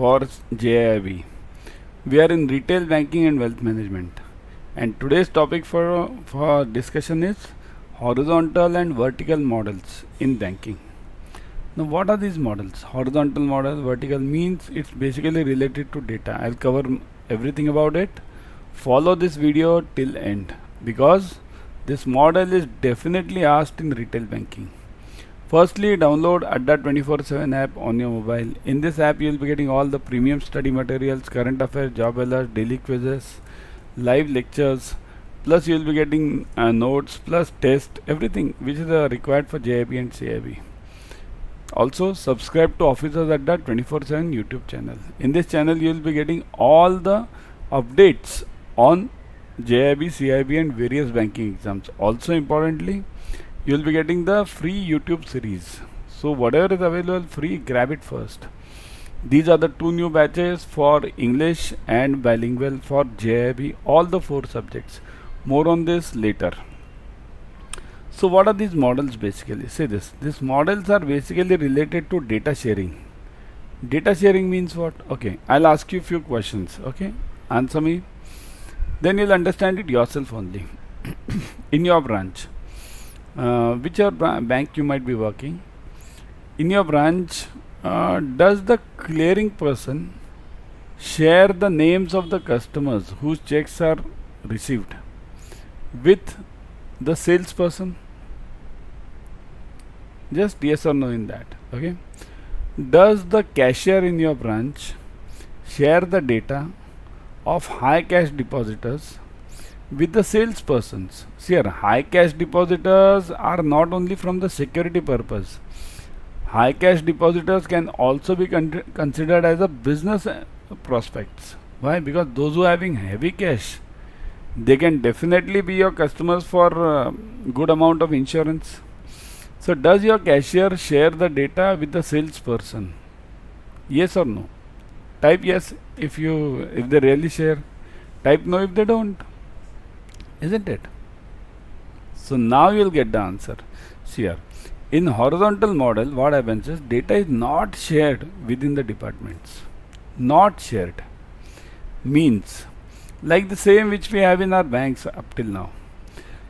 for JAIIB. We are in retail banking and wealth management, and today's topic for discussion is horizontal and vertical models in banking. Now, what are these models? Horizontal model, vertical means it's basically related to data. I'll cover everything about it. Follow this video till end because this model is definitely asked in retail banking. Firstly, download Adda 24/7 app on your mobile. In this app, you will be getting all the premium study materials, current affairs, job alerts, daily quizzes, live lectures, plus you will be getting notes, plus test, everything which is required for JAIIB and CAIIB. Also, subscribe to Officers Adda 24/7 YouTube channel. In this channel, you will be getting all the updates on JAIIB, CAIIB and various banking exams. Also, importantly, you will be getting the free YouTube series. So whatever is available free, grab it first. These are the two new batches for English and bilingual for JAIIB, all the 4 subjects. More on this later. So what are these models basically? Say this. These models are basically related to data sharing. Data sharing means what? Okay, I'll ask you few questions. Okay, answer me. Then you'll understand it yourself only. In your branch, whichever bank you might be working, in your branch, does the clearing person share the names of the customers whose checks are received with the salesperson? Just yes or no in that. Okay. Does the cashier in your branch share the data of high cash depositors with the salespersons? See here, high cash depositors are not only from the security purpose. High cash depositors can also be considered as a business prospects. Why? Because those who are having heavy cash, they can definitely be your customers for good amount of insurance. So does your cashier share the data with the salesperson? Yes or no? Type yes if they really share. Type no if they don't. Isn't it? So now you'll get the answer. See here. In horizontal model, what happens is data is not shared within the departments. Not shared means like the same which we have in our banks up till now.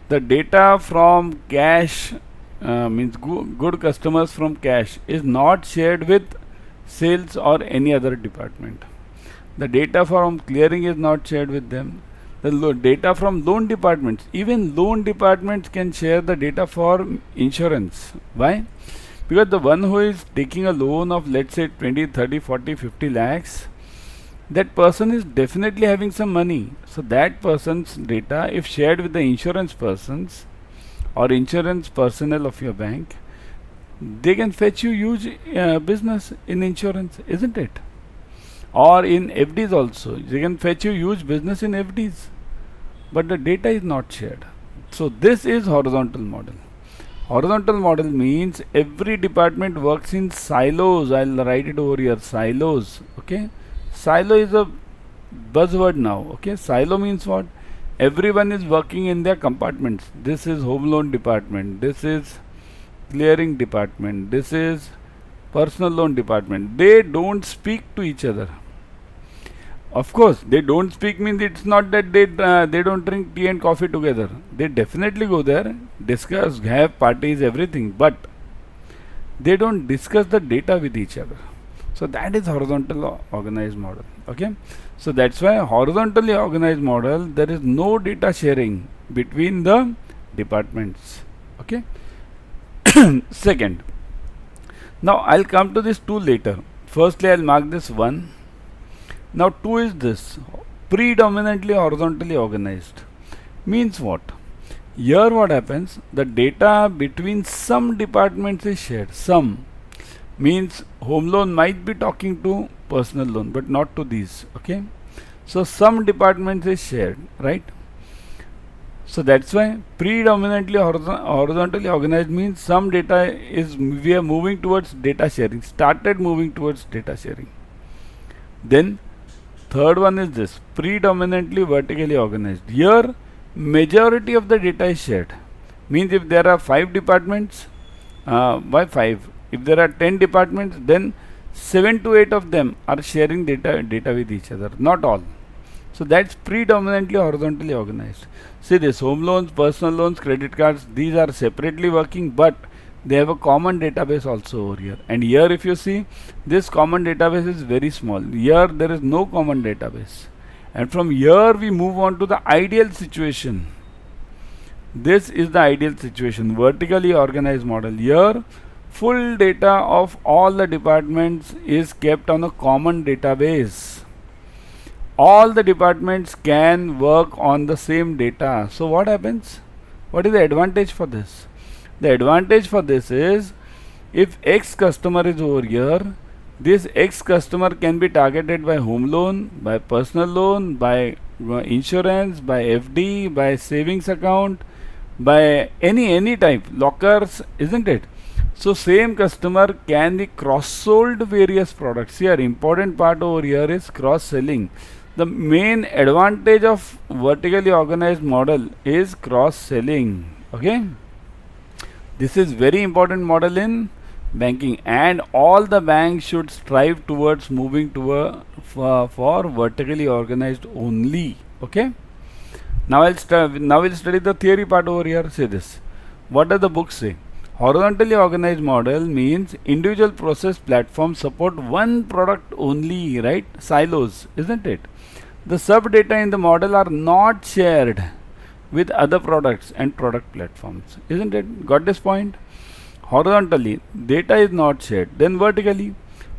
The data from cash means good customers from cash is not shared with sales or any other department. The data from clearing is not shared with them. The data from loan departments, even loan departments can share the data for insurance. Why? Because the one who is taking a loan of let's say 20, 30, 40, 50 lakhs, that person is definitely having some money. So that person's data, if shared with the insurance persons or insurance personnel of your bank, they can fetch you huge business in insurance, isn't it? Or in FDs also, they can fetch you huge business in FDs, but the data is not shared. So this is horizontal model. Horizontal model means every department works in silos. I'll write it over here, silos. Okay, silo is a buzzword now. Okay, silo means what? Everyone is working in their compartments. This is home loan department, this is clearing department, this is personal loan department. They don't speak to each other. Of course, they don't speak means it's not that they don't drink tea and coffee together. They definitely go there, discuss, have parties, everything, but they don't discuss the data with each other. So that is horizontal organized model. Okay, so that's why horizontally organized model, there is no data sharing between the departments. Okay. Second, now I'll come to this 2 later. Firstly, I'll mark this 1. Now 2 is this, predominantly horizontally organized. Means what? Here what happens, the data between some departments is shared. Some means home loan might be talking to personal loan, but not to these. Okay, so some departments is shared, right? So that's why predominantly horizontally organized means some data is, we are moving towards data sharing, started moving towards data sharing. Then third one is this, predominantly vertically organized. Here majority of the data is shared. Means if there are 5 departments, why 5? If there are 10 departments, then 7 to 8 of them are sharing data with each other, not all. So that's predominantly horizontally organized. See this, home loans, personal loans, credit cards, these are separately working, but they have a common database also over here. And here if you see, this common database is very small. Here there is no common database. And from here we move on to the ideal situation. This is the ideal situation, vertically organized model. Here full data of all the departments is kept on a common database. All the departments can work on the same data. So what happens? What is the advantage for this? The advantage for this is, if X customer is over here, this X customer can be targeted by home loan, by personal loan, by insurance, by FD, by savings account, by any type, lockers, isn't it? So same customer can be cross-sold various products. Here important part over here is cross-selling. The main advantage of vertically organized model is cross-selling. Okay, this is very important model in banking, and all the banks should strive towards moving to for vertically organized only. Okay, now we'll study the theory part over here. Say this, what does the book say? Horizontally organized model means individual process platforms support one product only, right? Silos, isn't it? The sub data in the model are not shared with other products and product platforms, isn't it? Got this point? Horizontally, data is not shared. Then vertically,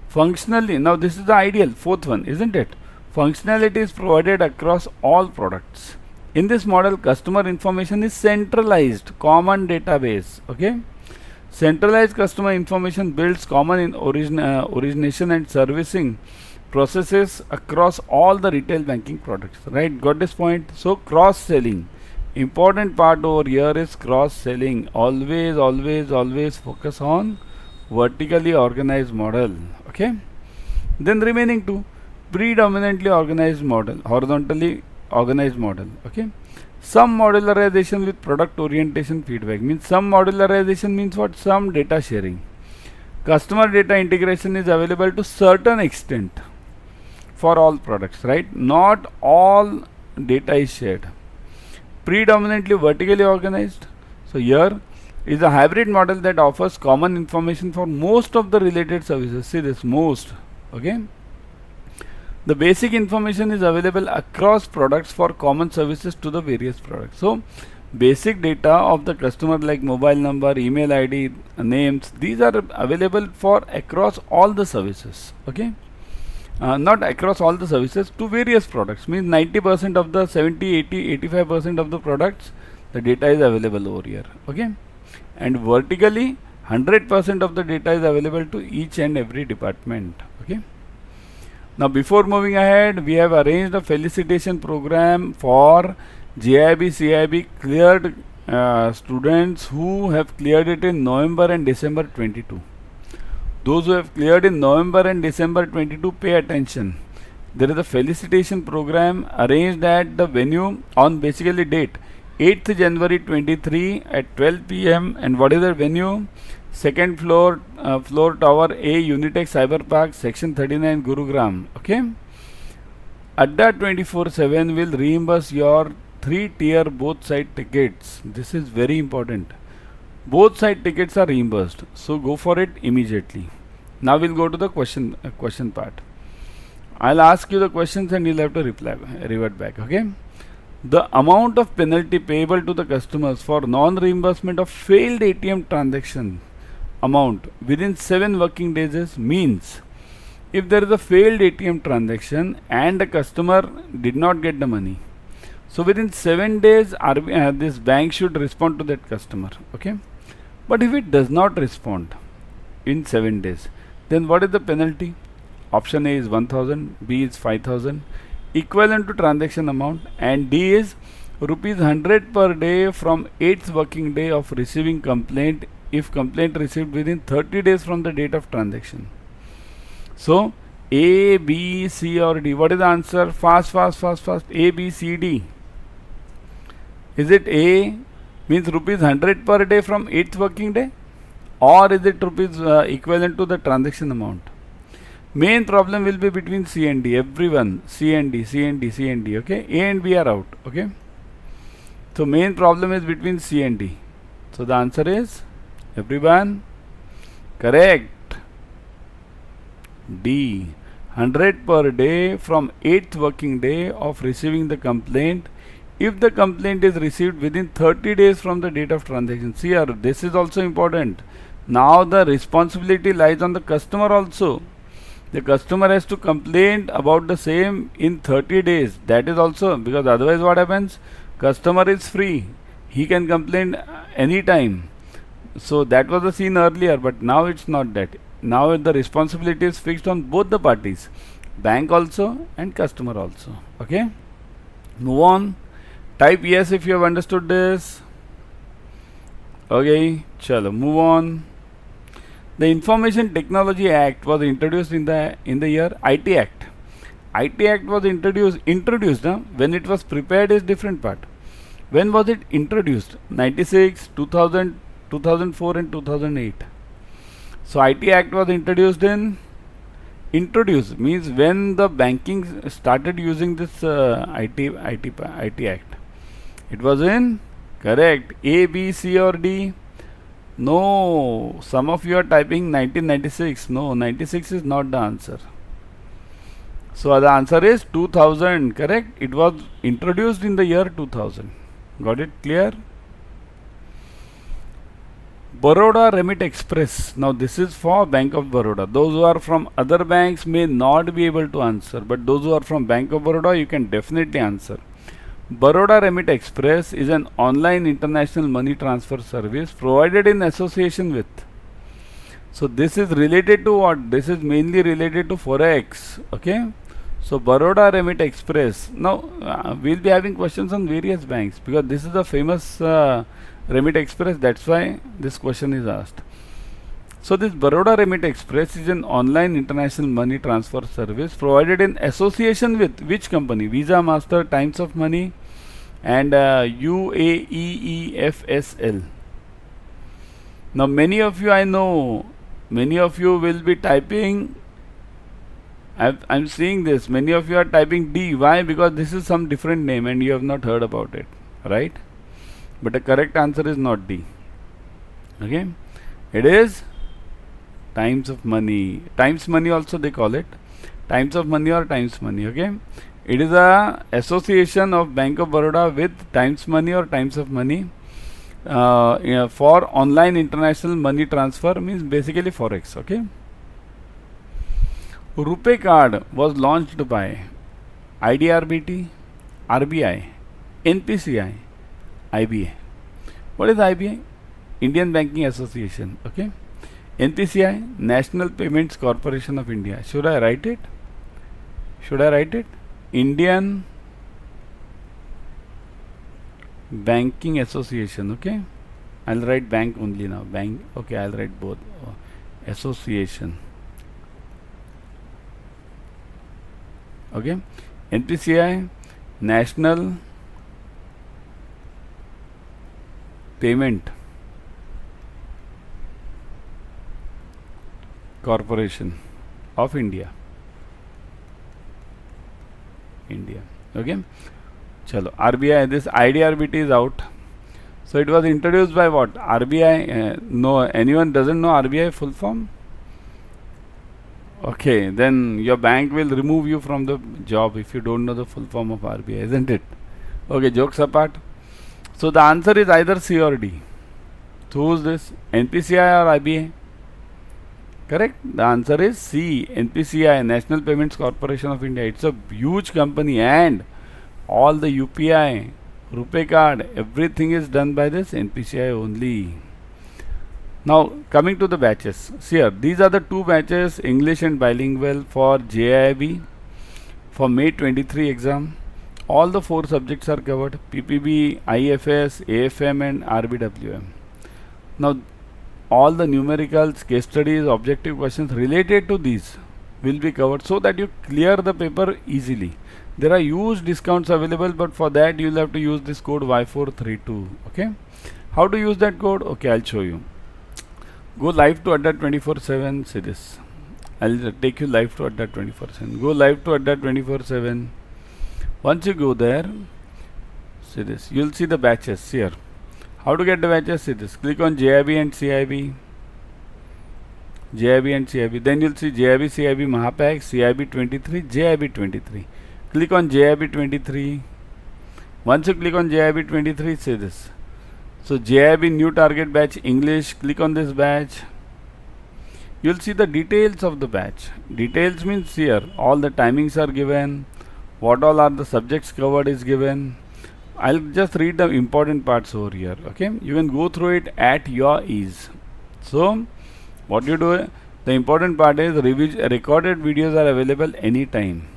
functionally, now this is the ideal, fourth one, isn't it? Functionality is provided across all products. In this model, customer information is centralized, common database. Okay, centralized customer information builds common in origination and servicing processes across all the retail banking products, right? Got this point? So cross selling, important part over here is cross selling. Always focus on vertically organized model. Okay, then remaining two, predominantly organized model, horizontally organized model. Okay, some modularization with product orientation feedback means, some modularization means what? Some data sharing. Customer data integration is available to certain extent for all products, right? Not all data is shared. Predominantly vertically organized. So here is a hybrid model that offers common information for most of the related services. See this, most. Okay, the basic information is available across products for common services to the various products. So basic data of the customer like mobile number, email ID, names, these are available for across all the services. Okay, not across all the services, to various products, means 90% of the 70, 80, 85% of the products, the data is available over here. Okay, and vertically 100% of the data is available to each and every department. Okay, now before moving ahead, we have arranged a felicitation program for JAIIB, CAIIB cleared students who have cleared it in November and December 22. Those who have cleared in November and December 22, pay attention. There is a felicitation program arranged at the venue on basically date 8th January 23 at 12 p.m. and what is the venue? Second floor, floor tower A, Unitech Cyber Park, section 39, Gurugram. Okay, Adda 24/7 will reimburse your 3-tier both side tickets. This is very important. Both side tickets are reimbursed, so go for it immediately. Now we'll go to the question part. I'll ask you the questions and you'll have to revert back. Okay, the amount of penalty payable to the customers for non-reimbursement of failed ATM transaction amount within 7 working days is, means if there is a failed ATM transaction and the customer did not get the money, so within 7 days this bank should respond to that customer. Okay, but if it does not respond in 7 days, then what is the penalty? Option A is 1000, B is 5000, equivalent to transaction amount, and D is rupees 100 per day from 8th working day of receiving complaint if complaint received within 30 days from the date of transaction. So A, B, C or D, what is the answer? Fast. A, B, C, D. Is it A means rupees 100 per day from 8th working day, or is it rupees equivalent to the transaction amount? Main problem will be between C and D. Everyone, C and D, C and D, C and D. Okay, A and B are out. Okay, so main problem is between C and D. So the answer is everyone correct. D. 100 per day from 8th working day of receiving the complaint if the complaint is received within 30 days from the date of transaction. See here, this is also important. Now the responsibility lies on the customer also. The customer has to complain about the same in 30 days. That is also, because otherwise what happens? Customer is free. He can complain anytime. So that was the scene earlier, but now it's not that. Now the responsibility is fixed on both the parties, bank also and customer also. Okay, move on. Type yes if you have understood this. Okay, chalo, move on. The Information Technology Act was introduced in the year IT Act. IT Act was introduced when it was prepared is different part. When was it introduced? 96, 2000, 2004 and 2008. So IT Act was introduced means when the banking started using this IT Act. It was in, correct, A, B, C or D? No, some of you are typing 1996. No, 96 is not the answer. So the answer is 2000, correct? It was introduced in the year 2000. Got it clear? Baroda Remit Express. Now this is for Bank of Baroda. Those who are from other banks may not be able to answer, but those who are from Bank of Baroda, you can definitely answer. Baroda Remit Express is an online international money transfer service provided in association with. So this is related to what? This is mainly related to Forex. Okay. So Baroda Remit Express. Now we'll be having questions on various banks because this is a famous Remit Express. That's why this question is asked. So this Baroda Remit Express is an online international money transfer service provided in association with which company? Visa, Master, Times of Money and UAEEFSL. Now many of you, I know, many of you will be typing, I'm seeing this, many of you are typing D. Why? Because this is some different name and you have not heard about it, right? But the correct answer is not D. Okay, it is Times of Money. Times Money also they call it. Times of Money or Times Money. Okay, it is a association of Bank of Baroda with Times Money or Times of Money for online international money transfer, means basically Forex. Okay. RuPay card was launched by IDRBT, RBI, NPCI, IBA. What is IBA? Indian Banking Association. Okay. NPCI, National Payments Corporation of India. Should I write it? Indian Banking Association. Okay. I'll write bank only now. Bank. Okay. I'll write both. Association. Okay. NPCI, National Payment Corporation of India. Okay. Chalo. RBI, this IDRBT is out. So it was introduced by what? RBI. No, anyone doesn't know RBI full form? Okay, then your bank will remove you from the job if you don't know the full form of RBI, isn't it? Okay, jokes apart. So the answer is either C or D. So who's this? NPCI or IBA? Correct? The answer is C. NPCI, National Payments Corporation of India. It's a huge company and all the UPI, RuPay card, everything is done by this NPCI only. Now coming to the batches. See here, these are the two batches, English and bilingual for JAIIB for May 23 exam. All the four subjects are covered: PPB, IFS, AFM and RBWM. Now all the numericals, case studies, objective questions related to these will be covered so that you clear the paper easily. There are huge discounts available, but for that you will have to use this code Y432. Okay, how to use that code? Okay, I'll show you. Go live to Adda 24/7. See this. I'll take you live to Adda 24/7. Go live to Adda 24/7. Once you go there, see this. You'll see the batches here. How to get the batches? See this. Click on JAIIB and CAIIB. JAIIB and CAIIB. Then you'll see JAIIB, CAIIB, Mahapack, CAIIB 23, JAIIB 23. Click on JAIIB 23. Once you click on JAIIB 23, see this. So JAIIB new target batch English. Click on this batch. You'll see the details of the batch. Details means here all the timings are given. What all are the subjects covered is given. I'll just read the important parts over here. Okay, you can go through it at your ease. So what you do, the important part is recorded videos are available anytime,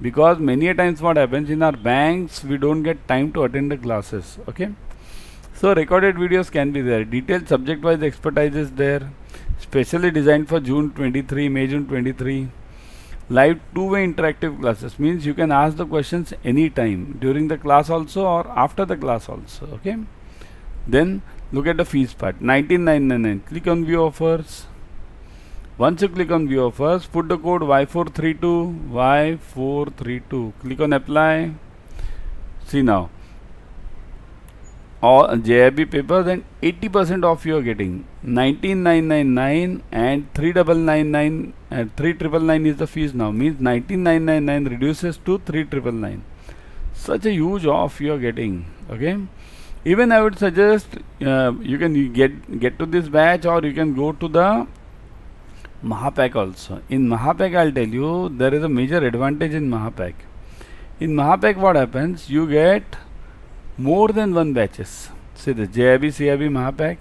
because many a times what happens in our banks, we don't get time to attend the classes. Okay, so recorded videos can be there. Detailed subject wise expertise is there, specially designed for June 23, May, June 23. Live two-way interactive classes means you can ask the questions anytime, during the class also or after the class also. Okay, then look at the fees part. 19,999. Click on view offers. Once you click on view offers, put the code Y432. Click on apply. See now, all JAIIB papers and 80% off you are getting. 19,999 and 3,999 and 3,999 is the fees now. Means 19,999 reduces to 3,999. Such a huge off you are getting. Okay. Even I would suggest you can get to this batch, or you can go to the Mahapack also. In Mahapack, I'll tell you, there is a major advantage in Mahapack. In Mahapack, what happens? You get more than one batches. See the JAIIB, CAIIB, Mahapack.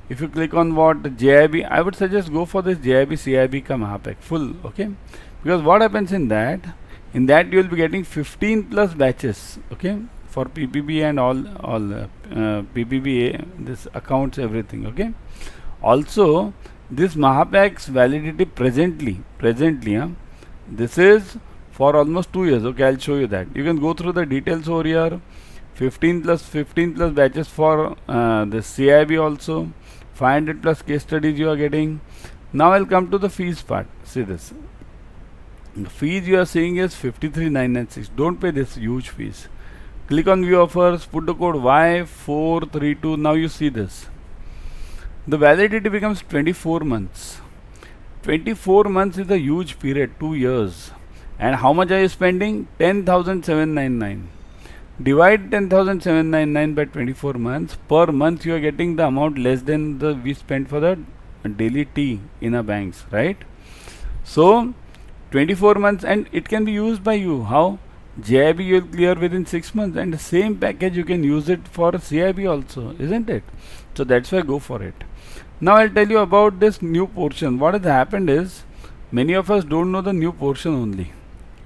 If you click on what JAIIB, I would suggest go for this JAIIB, CAIIB ka Mahapack full. Okay, because what happens in that you will be getting 15 plus batches. Okay, for PPB and all PPB, this accounts, everything. Okay, also this Mahapack's validity presently this is for almost 2 years. Okay, I'll show you that. You can go through the details over here. 15 plus batches for the CAIIB also. 500 plus case studies you are getting. Now I'll come to the fees part. See this. The fees you are seeing is 53,996. Don't pay this huge fees. Click on view offers. Put the code Y432. Now you see this. The validity becomes 24 months. 24 months is a huge period, 2 years. And how much are you spending? 10,799. Divide 10,799 by 24 months. Per month you are getting the amount less than the we spent for the daily tea in our banks, right? So 24 months, and it can be used by you. How? JAIIB you will clear within 6 months, and the same package you can use it for CAIIB also, isn't it? So that's why go for it. Now I'll tell you about this new portion. What has happened is, many of us don't know the new portion only,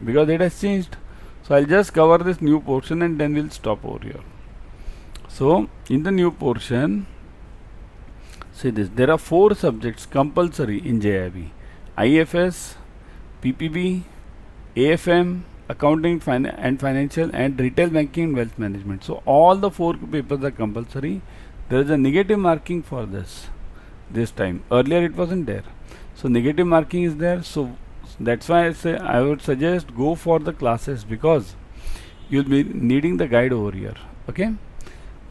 because it has changed. So I'll just cover this new portion and then we'll stop over here. So in the new portion, see this, there are 4 subjects compulsory in JAIIB: IFS, PPB, AFM, accounting and financial, and retail banking and wealth management. So all the 4 papers are compulsory. There is a negative marking for this time. Earlier it wasn't there. So negative marking is there. So that's why I say I would suggest go for the classes, because you'll be needing the guide over here. Okay.